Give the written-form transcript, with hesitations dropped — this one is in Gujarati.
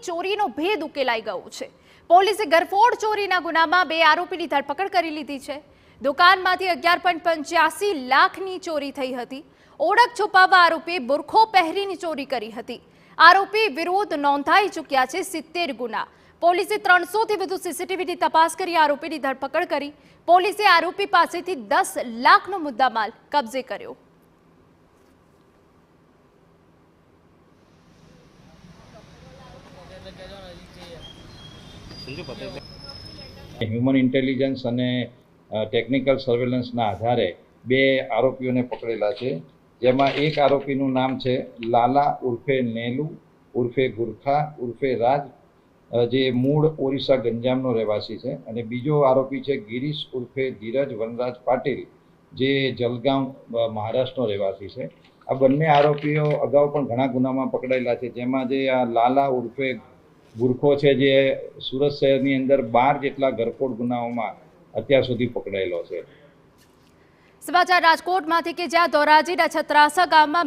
ચોરીનો ભેદ ઉકેલાઈ ગયો છે। પોલીસે ગરફોડ ચોરીના ગુનામાં 2 આરોપીની ધરપકડ કરી લીધી છે। દુકાનમાંથી 11.85 લાખની ચોરી થઈ હતી। ઓળખ છુપાવવા આરોપી બુરખો પહેરીની ચોરી કરી હતી। આરોપી વિરુદ્ધ નોંધાઈ ચૂક્યા છે 70 ગુના। પોલીસે 300 થી વધુ સીસીટીવીની તપાસ કરી આરોપીની ધરપકડ કરી। પોલીસે આરોપી પાસેથી 10 લાખનો મુદ્દામાલ કબજે કર્યો। હ્યુમન ઇન્ટેલિજન્સ અને ટેકનિકલ સર્વેલન્સના આધારે 2 આરોપીઓને પકડેલા છે, જેમાં એક આરોપીનું નામ છે લાલા ઉર્ફે નેલુ ઉર્ફે ગુરખા ઉર્ફે રાજ, જે મૂળ ઓરિસ્સા ગંજામનો રહેવાસી છે, અને બીજો આરોપી છે ગિરીશ ઉર્ફે ધીરજ વનરાજ પાટીલ, જે જલગાંવ મહારાષ્ટ્રનો રહેવાસી છે। આ બંને આરોપીઓ અગાઉ પણ ઘણા ગુનામાં પકડાયેલા છે, જેમાં જે આ લાલા ઉર્ફે ગુરખો છે, જે સુરત શહેરની અંદર 12 જેટલા ગરફોડ ગુનાઓમાં અત્યાર સુધી પકડાયેલો છે। સમાચાર રાજકોટમાંથી કે જ્યાં ધોરાજીના છત્રાસા ગામમાં